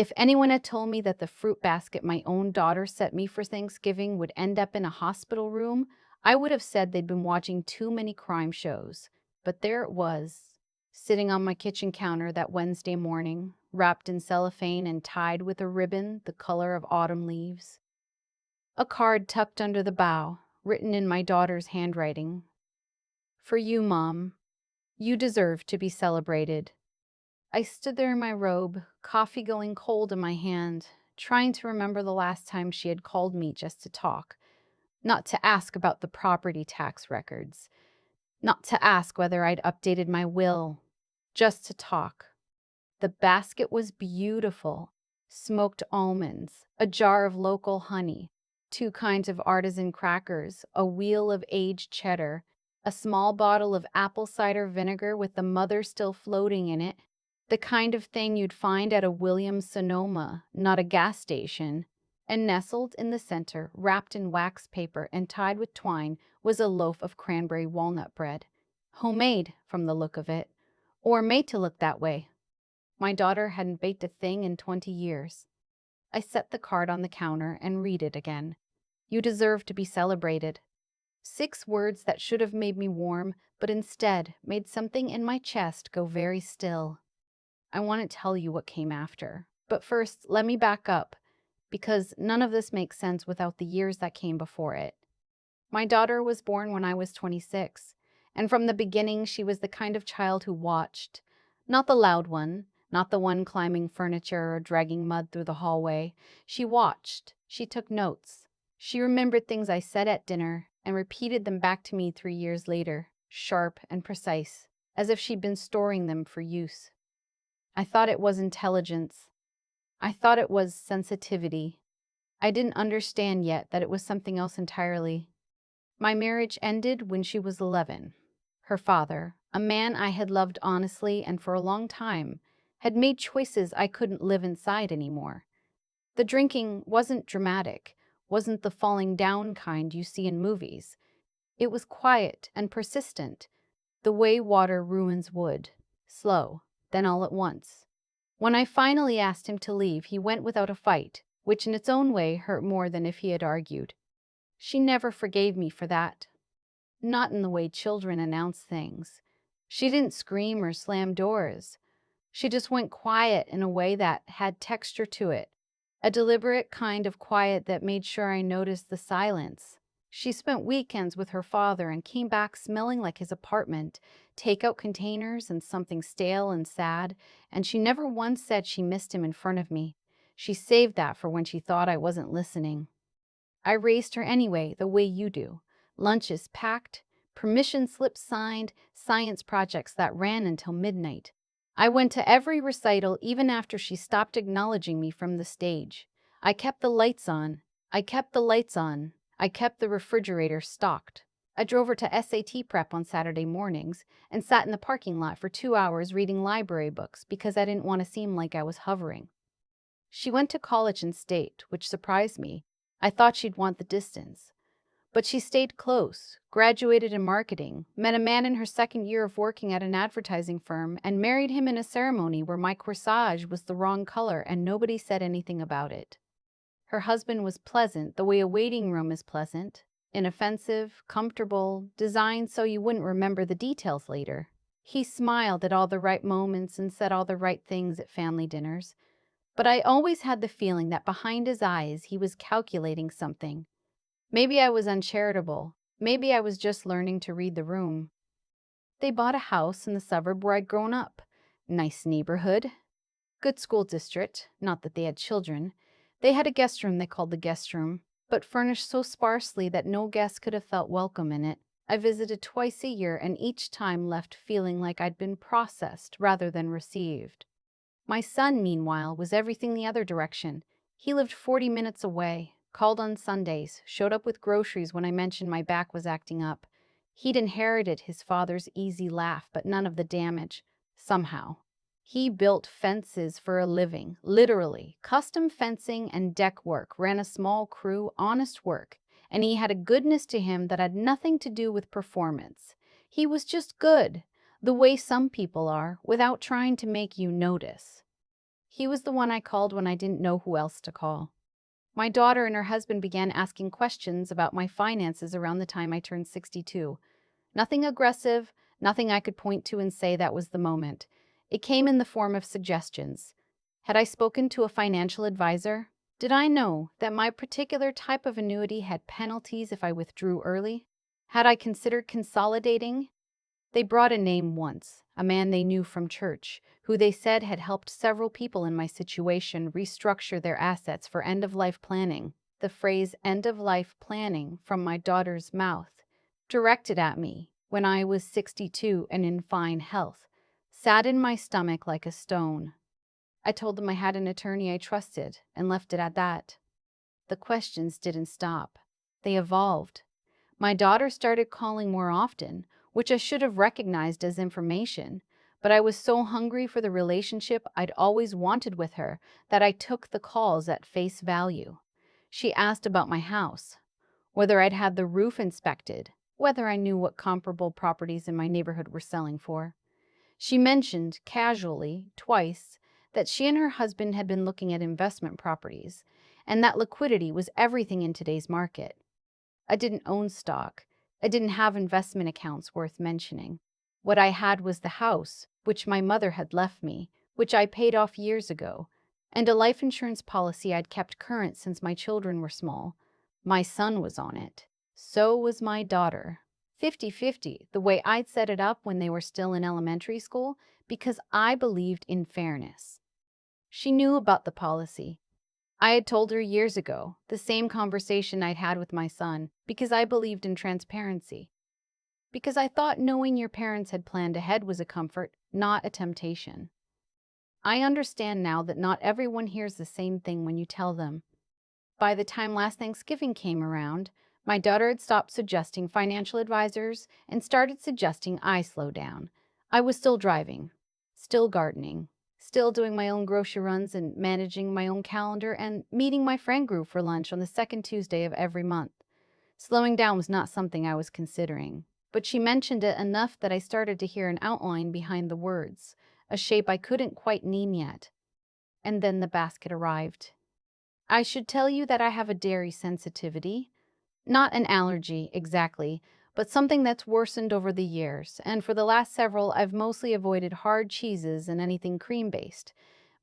If anyone had told me that the fruit basket my own daughter set me for Thanksgiving would end up in a hospital room, I would have said they'd been watching too many crime shows. But there it was, sitting on my kitchen counter that Wednesday morning, wrapped in cellophane and tied with a ribbon the color of autumn leaves. A card tucked under the bow, written in my daughter's handwriting. For you, Mom. You deserve to be celebrated. I stood there in my robe, coffee going cold in my hand, trying to remember the last time she had called me just to talk, not to ask about the property tax records, not to ask whether I'd updated my will, just to talk. The basket was beautiful. Smoked almonds, a jar of local honey, two kinds of artisan crackers, a wheel of aged cheddar, a small bottle of apple cider vinegar with the mother still floating in it, the kind of thing you'd find at a Williams Sonoma, not a gas station. And nestled in the center, wrapped in wax paper and tied with twine, was a loaf of cranberry walnut bread. Homemade, from the look of it, or made to look that way. My daughter hadn't baked a thing in 20 years. I set the card on the counter and read it again. You deserve to be celebrated. 6 words that should have made me warm, but instead made something in my chest go very still. I want to tell you what came after. But first, let me back up, because none of this makes sense without the years that came before it. My daughter was born when I was 26, and from the beginning she was the kind of child who watched. Not the loud one, not the one climbing furniture or dragging mud through the hallway. She watched. She took notes. She remembered things I said at dinner and repeated them back to me 3 years later, sharp and precise, as if she'd been storing them for use. I thought it was intelligence. I thought it was sensitivity. I didn't understand yet that it was something else entirely. My marriage ended when she was 11. Her father, a man I had loved honestly and for a long time, had made choices I couldn't live inside anymore. The drinking wasn't dramatic, wasn't the falling down kind you see in movies. It was quiet and persistent, the way water ruins wood, slow, then all at once. When I finally asked him to leave, he went without a fight, which in its own way hurt more than if he had argued. She never forgave me for that. Not in the way children announce things. She didn't scream or slam doors. She just went quiet in a way that had texture to it, a deliberate kind of quiet that made sure I noticed the silence. She spent weekends with her father and came back smelling like his apartment, takeout containers and something stale and sad, and she never once said she missed him in front of me. She saved that for when she thought I wasn't listening. I raised her anyway, the way you do. Lunches packed, permission slips signed, science projects that ran until midnight. I went to every recital even after she stopped acknowledging me from the stage. I kept the lights on. I kept the lights on. I kept the refrigerator stocked. I drove her to SAT prep on Saturday mornings and sat in the parking lot for 2 hours reading library books because I didn't want to seem like I was hovering. She went to college in state, which surprised me. I thought she'd want the distance. But she stayed close, graduated in marketing, met a man in her second year of working at an advertising firm, and married him in a ceremony where my corsage was the wrong color and nobody said anything about it. Her husband was pleasant, the way a waiting room is pleasant, inoffensive, comfortable, designed so you wouldn't remember the details later. He smiled at all the right moments and said all the right things at family dinners. But I always had the feeling that behind his eyes he was calculating something. Maybe I was uncharitable. Maybe I was just learning to read the room. They bought a house in the suburb where I'd grown up. Nice neighborhood. Good school district. Not that they had children. They had a guest room they called the guest room, but furnished so sparsely that no guest could have felt welcome in it. I visited twice a year and each time left feeling like I'd been processed rather than received. My son, meanwhile, was everything the other direction. He lived 40 minutes away, called on Sundays, showed up with groceries when I mentioned my back was acting up. He'd inherited his father's easy laugh, but none of the damage, somehow. He built fences for a living, literally. Custom fencing and deck work, ran a small crew, honest work, and he had a goodness to him that had nothing to do with performance. He was just good, the way some people are, without trying to make you notice. He was the one I called when I didn't know who else to call. My daughter and her husband began asking questions about my finances around the time I turned 62. Nothing aggressive, nothing I could point to and say that was the moment. It came in the form of suggestions. Had I spoken to a financial advisor? Did I know that my particular type of annuity had penalties if I withdrew early? Had I considered consolidating? They brought a name once, a man they knew from church, who they said had helped several people in my situation restructure their assets for end-of-life planning. The phrase end-of-life planning from my daughter's mouth, directed at me when I was 62 and in fine health, sat in my stomach like a stone. I told them I had an attorney I trusted and left it at that. The questions didn't stop. They evolved. My daughter started calling more often, which I should have recognized as information, but I was so hungry for the relationship I'd always wanted with her that I took the calls at face value. She asked about my house, whether I'd had the roof inspected, whether I knew what comparable properties in my neighborhood were selling for. She mentioned, casually, twice, that she and her husband had been looking at investment properties, and that liquidity was everything in today's market. I didn't own stock. I didn't have investment accounts worth mentioning. What I had was the house, which my mother had left me, which I paid off years ago, and a life insurance policy I'd kept current since my children were small. My son was on it. So was my daughter. 50-50, the way I'd set it up when they were still in elementary school, because I believed in fairness. She knew about the policy. I had told her years ago, the same conversation I'd had with my son, because I believed in transparency. Because I thought knowing your parents had planned ahead was a comfort, not a temptation. I understand now that not everyone hears the same thing when you tell them. By the time last Thanksgiving came around, my daughter had stopped suggesting financial advisors and started suggesting I slow down. I was still driving, still gardening, still doing my own grocery runs and managing my own calendar and meeting my friend group for lunch on the second Tuesday of every month. Slowing down was not something I was considering, but she mentioned it enough that I started to hear an outline behind the words, a shape I couldn't quite name yet. And then the basket arrived. I should tell you that I have a dairy sensitivity. Not an allergy, exactly, but something that's worsened over the years, and for the last several, I've mostly avoided hard cheeses and anything cream-based.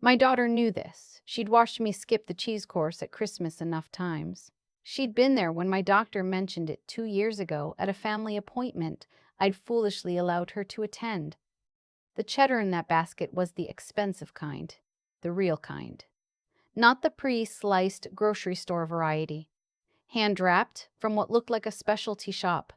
My daughter knew this. She'd watched me skip the cheese course at Christmas enough times. She'd been there when my doctor mentioned it 2 years ago at a family appointment I'd foolishly allowed her to attend. The cheddar in that basket was the expensive kind, the real kind. Not the pre-sliced grocery store variety. Hand-wrapped from what looked like a specialty shop.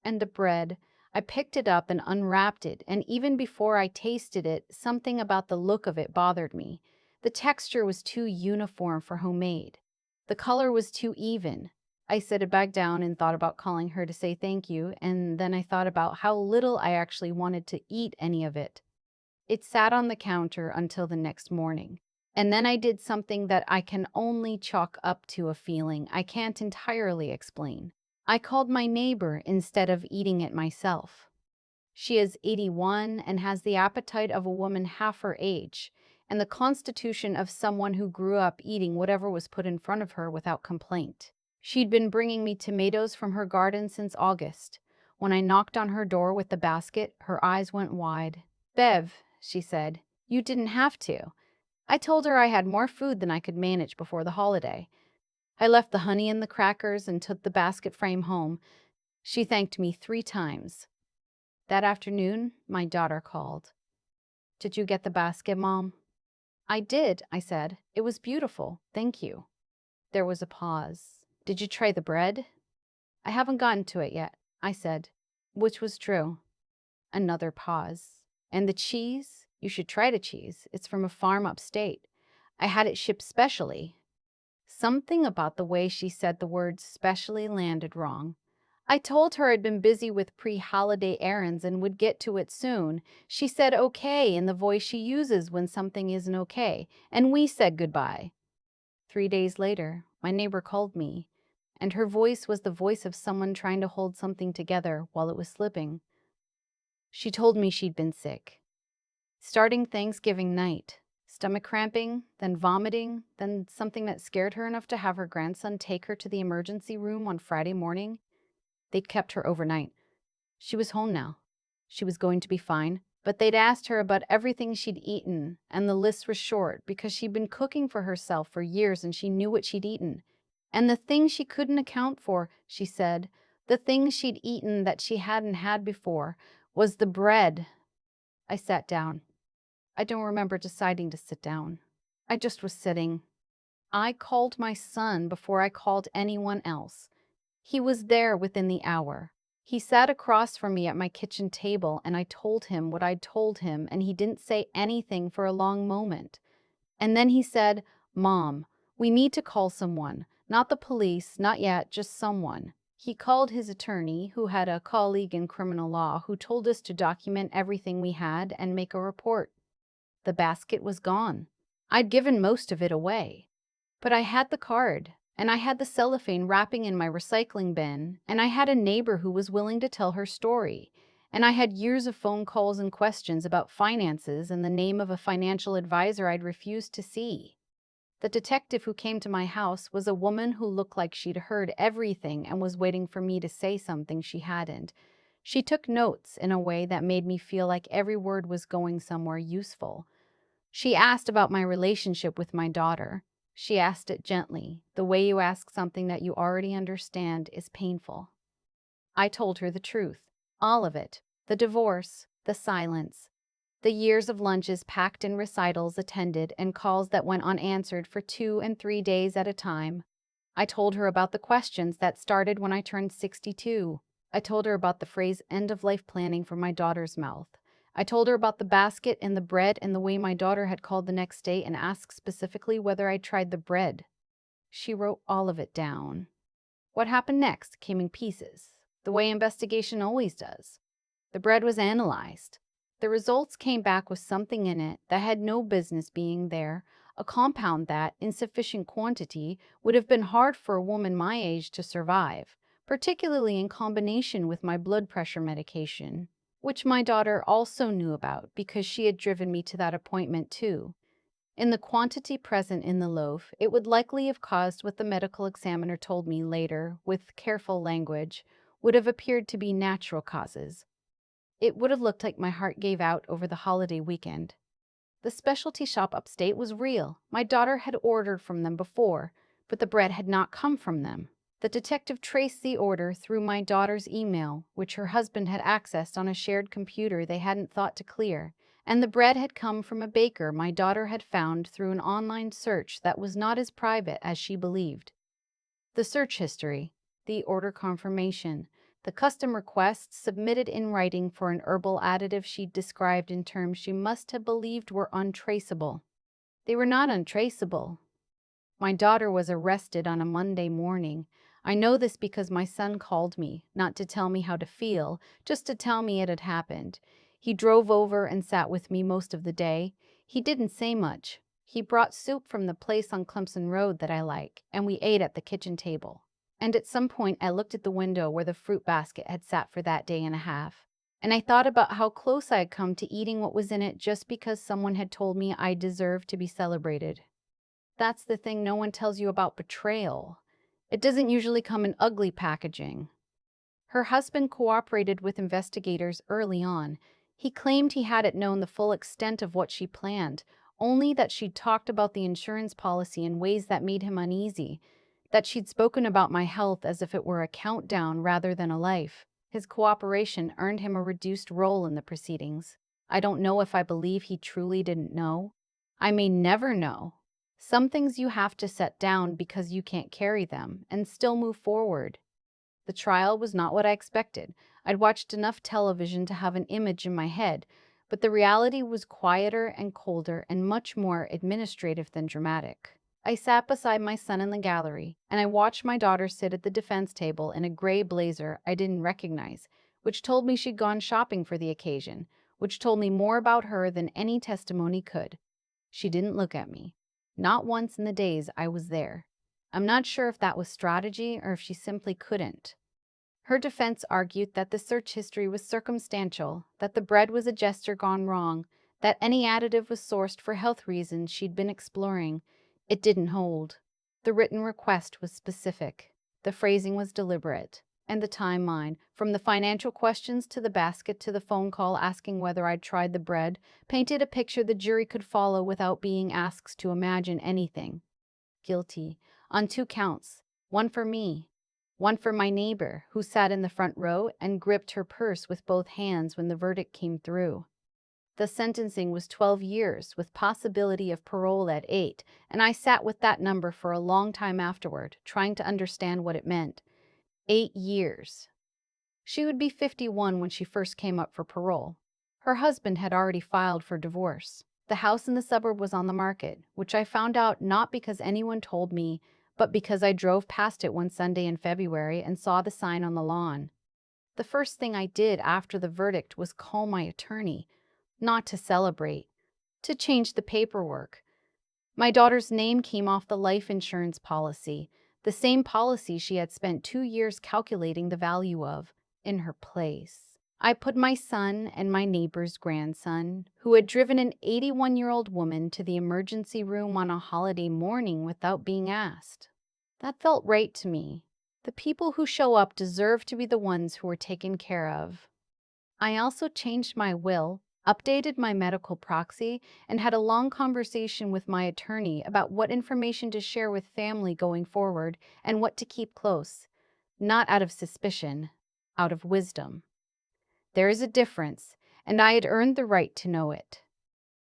And the bread, I picked it up and unwrapped it, and even before I tasted it, something about the look of it bothered me. The texture was too uniform for homemade. The color was too even. I set it back down and thought about calling her to say thank you, and then I thought about how little I actually wanted to eat any of it. It sat on the counter until the next morning. And then I did something that I can only chalk up to a feeling I can't entirely explain. I called my neighbor instead of eating it myself. She is 81 and has the appetite of a woman half her age, and the constitution of someone who grew up eating whatever was put in front of her without complaint. She'd been bringing me tomatoes from her garden since August. When I knocked on her door with the basket, her eyes went wide. "Bev," she said, "you didn't have to." I told her I had more food than I could manage before the holiday. I left the honey and the crackers and took the basket frame home. She thanked me 3 times. That afternoon, my daughter called. "Did you get the basket, Mom?" "I did," I said. "It was beautiful. Thank you." There was a pause. "Did you try the bread?" "I haven't gotten to it yet," I said, which was true. Another pause. "And the cheese? You should try the cheese. It's from a farm upstate. I had it shipped specially." Something about the way she said the word specially landed wrong. I told her I'd been busy with pre-holiday errands and would get to it soon. She said okay in the voice she uses when something isn't okay, and we said goodbye. 3 days later, my neighbor called me, and her voice was the voice of someone trying to hold something together while it was slipping. She told me she'd been sick. Starting Thanksgiving night, stomach cramping, then vomiting, then something that scared her enough to have her grandson take her to the emergency room on Friday morning. They'd kept her overnight. She was home now. She was going to be fine. But they'd asked her about everything she'd eaten, and the list was short because she'd been cooking for herself for years and she knew what she'd eaten. And the thing she couldn't account for, she said, the thing she'd eaten that she hadn't had before, was the bread. I sat down. I don't remember deciding to sit down. I just was sitting. I called my son before I called anyone else. He was there within the hour. He sat across from me at my kitchen table and I told him what I'd told him and he didn't say anything for a long moment. And then he said, "Mom, we need to call someone. Not the police, not yet, just someone." He called his attorney, who had a colleague in criminal law, who told us to document everything we had and make a report. The basket was gone. I'd given most of it away. But I had the card, and I had the cellophane wrapping in my recycling bin, and I had a neighbor who was willing to tell her story, and I had years of phone calls and questions about finances and the name of a financial advisor I'd refused to see. The detective who came to my house was a woman who looked like she'd heard everything and was waiting for me to say something she hadn't. She took notes in a way that made me feel like every word was going somewhere useful. She asked about my relationship with my daughter. She asked it gently. The way you ask something that you already understand is painful. I told her the truth. All of it. The divorce, the silence, the years of lunches packed in recitals attended and calls that went unanswered for 2 and 3 days at a time. I told her about the questions that started when I turned 62. I told her about the phrase end-of-life planning from my daughter's mouth. I told her about the basket and the bread and the way my daughter had called the next day and asked specifically whether I'd tried the bread. She wrote all of it down. What happened next came in pieces, the way investigation always does. The bread was analyzed. The results came back with something in it that had no business being there, a compound that, in sufficient quantity, would have been hard for a woman my age to survive, particularly in combination with my blood pressure medication, which my daughter also knew about because she had driven me to that appointment too. In the quantity present in the loaf, it would likely have caused what the medical examiner told me later, with careful language, would have appeared to be natural causes. It would have looked like my heart gave out over the holiday weekend. The specialty shop upstate was real. My daughter had ordered from them before, but the bread had not come from them. The detective traced the order through my daughter's email, which her husband had accessed on a shared computer they hadn't thought to clear, and the bread had come from a baker my daughter had found through an online search that was not as private as she believed. The search history, the order confirmation, the custom requests submitted in writing for an herbal additive she'd described in terms she must have believed were untraceable. They were not untraceable. My daughter was arrested on a Monday morning. I know this because my son called me, not to tell me how to feel, just to tell me it had happened. He drove over and sat with me most of the day. He didn't say much. He brought soup from the place on Clemson Road that I like, and we ate at the kitchen table. And at some point I looked at the window where the fruit basket had sat for that day and a half, and I thought about how close I had come to eating what was in it just because someone had told me I deserved to be celebrated. That's the thing no one tells you about betrayal. It doesn't usually come in ugly packaging. Her husband cooperated with investigators early on. He claimed he hadn't known the full extent of what she planned, only that she'd talked about the insurance policy in ways that made him uneasy, that she'd spoken about my health as if it were a countdown rather than a life. His cooperation earned him a reduced role in the proceedings. I don't know if I believe he truly didn't know. I may never know. Some things you have to set down because you can't carry them and still move forward. The trial was not what I expected. I'd watched enough television to have an image in my head, but the reality was quieter and colder and much more administrative than dramatic. I sat beside my son in the gallery, and I watched my daughter sit at the defense table in a gray blazer I didn't recognize, which told me she'd gone shopping for the occasion, which told me more about her than any testimony could. She didn't look at me. Not once in the days I was there. I'm not sure if that was strategy or if she simply couldn't. Her defense argued that the search history was circumstantial, that the bread was a gesture gone wrong, that any additive was sourced for health reasons she'd been exploring. It didn't hold. The written request was specific. The phrasing was deliberate. And the timeline, from the financial questions to the basket to the phone call asking whether I'd tried the bread, painted a picture the jury could follow without being asked to imagine anything. Guilty, on 2 counts, one for me, one for my neighbor, who sat in the front row and gripped her purse with both hands when the verdict came through. The sentencing was 12 years, with possibility of parole at 8, and I sat with that number for a long time afterward, trying to understand what it meant. 8 years. She would be 51 when she first came up for parole. Her husband had already filed for divorce. The house in the suburb was on the market, which I found out not because anyone told me, but because I drove past it one Sunday in February and saw the sign on the lawn. The first thing I did after the verdict was call my attorney, not to celebrate, to change the paperwork. My daughter's name came off the life insurance policy, the same policy she had spent 2 years calculating the value of, in her place. I put my son and my neighbor's grandson, who had driven an 81-year-old woman to the emergency room on a holiday morning without being asked. That felt right to me. The people who show up deserve to be the ones who are taken care of. I also changed my will, updated my medical proxy, and had a long conversation with my attorney about what information to share with family going forward and what to keep close, not out of suspicion, out of wisdom. There is a difference, and I had earned the right to know it.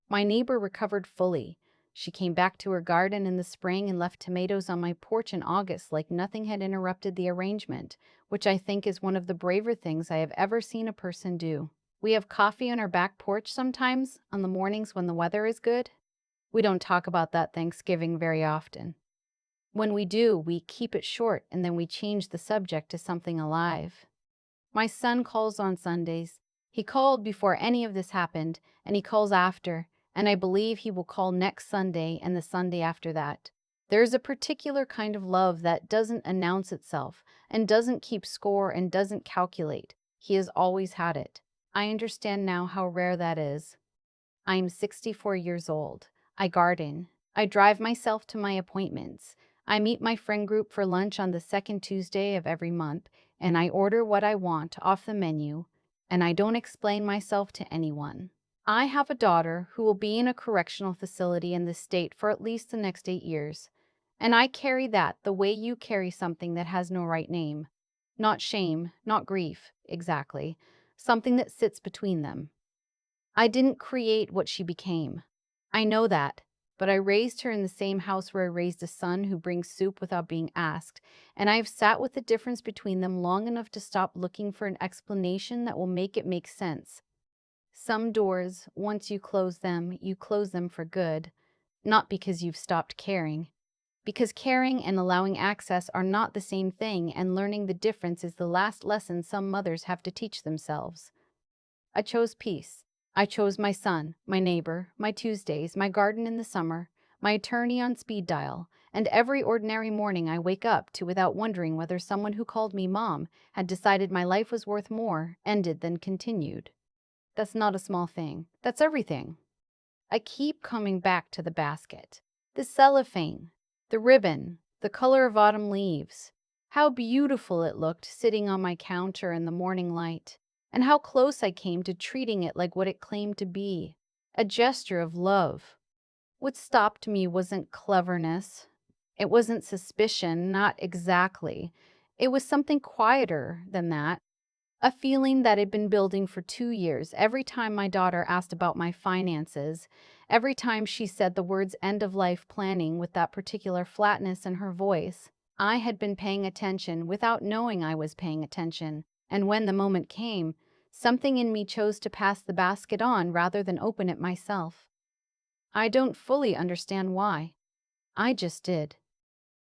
My neighbor recovered fully. She came back to her garden in the spring and left tomatoes on my porch in August like nothing had interrupted the arrangement, which I think is one of the braver things I have ever seen a person do. We have coffee on our back porch sometimes, on the mornings when the weather is good. We don't talk about that Thanksgiving very often. When we do, we keep it short and then we change the subject to something alive. My son calls on Sundays. He called before any of this happened, and he calls after, and I believe he will call next Sunday and the Sunday after that. There's a particular kind of love that doesn't announce itself, and doesn't keep score and doesn't calculate. He has always had it. I understand now how rare that is. I'm 64 years old. I garden. I drive myself to my appointments. I meet my friend group for lunch on the second Tuesday of every month, and I order what I want off the menu, and I don't explain myself to anyone. I have a daughter who will be in a correctional facility in this state for at least the next 8 years, and I carry that the way you carry something that has no right name. Not shame, not grief, exactly. Something that sits between them. I didn't create what she became. I know that, but I raised her in the same house where I raised a son who brings soup without being asked, and I have sat with the difference between them long enough to stop looking for an explanation that will make it make sense. Some doors, once you close them for good, not because you've stopped caring. Because caring and allowing access are not the same thing, and learning the difference is the last lesson some mothers have to teach themselves. I chose peace. I chose my son, my neighbor, my Tuesdays, my garden in the summer, my attorney on speed dial, and every ordinary morning I wake up to without wondering whether someone who called me mom had decided my life was worth more ended than continued. That's not a small thing. That's everything. I keep coming back to the basket. The cellophane, the ribbon, the color of autumn leaves. How beautiful it looked sitting on my counter in the morning light, and how close I came to treating it like what it claimed to be, a gesture of love. What stopped me wasn't cleverness. It wasn't suspicion, not exactly. It was something quieter than that. A feeling that had been building for 2 years. Every time my daughter asked about my finances, every time she said the words end-of-life planning with that particular flatness in her voice, I had been paying attention without knowing I was paying attention. And when the moment came, something in me chose to pass the basket on rather than open it myself. I don't fully understand why. I just did.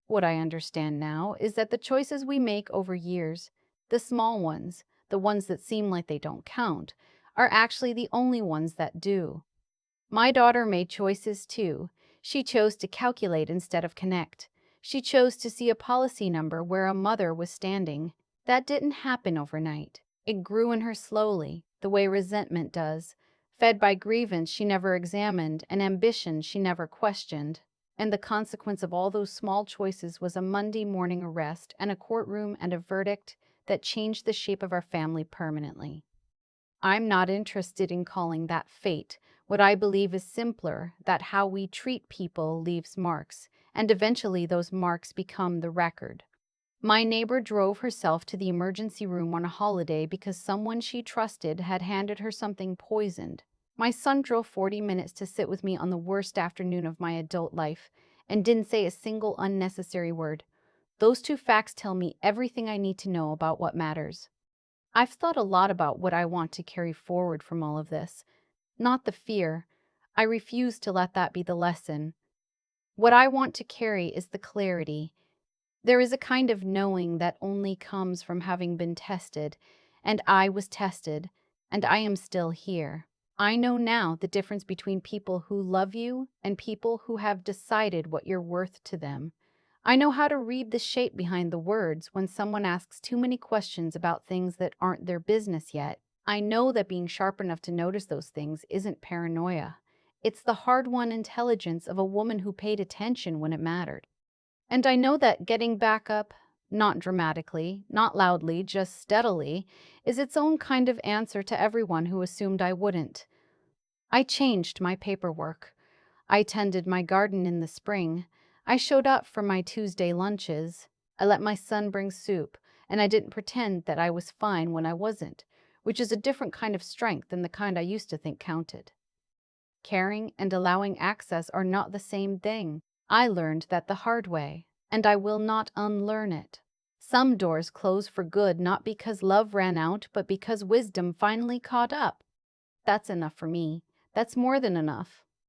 What I understand now is that the choices we make over years, the small ones, the ones that seem like they don't count, are actually the only ones that do. My daughter made choices too. She chose to calculate instead of connect. She chose to see a policy number where a mother was standing. That didn't happen overnight. It grew in her slowly, the way resentment does. fed by grievance she never examined and ambition she never questioned. And the consequence of all those small choices was a Monday morning arrest and a courtroom and a verdict that changed the shape of our family permanently. I'm not interested in calling that fate. What I believe is simpler that how we treat people leaves marks, and eventually those marks become the record. My neighbor drove herself to the emergency room on a holiday because someone she trusted had handed her something poisoned. My son drove 40 minutes to sit with me on the worst afternoon of my adult life and didn't say a single unnecessary word. Those two facts tell me everything I need to know about what matters. I've thought a lot about what I want to carry forward from all of this, not the fear. I refuse to let that be the lesson. What I want to carry is the clarity. There is a kind of knowing that only comes from having been tested, and I was tested, and I am still here. I know now the difference between people who love you and people who have decided what you're worth to them. I know how to read the shape behind the words when someone asks too many questions about things that aren't their business yet. I know that being sharp enough to notice those things isn't paranoia. It's the hard-won intelligence of a woman who paid attention when it mattered. And I know that getting back up, not dramatically, not loudly, just steadily, is its own kind of answer to everyone who assumed I wouldn't. I changed my paperwork. I tended my garden in the spring. I showed up for my Tuesday lunches. I let my son bring soup, and I didn't pretend that I was fine when I wasn't, which is a different kind of strength than the kind I used to think counted. Caring and allowing access are not the same thing. I learned that the hard way, and I will not unlearn it. Some doors close for good not because love ran out, but because wisdom finally caught up. That's enough for me. That's more than enough.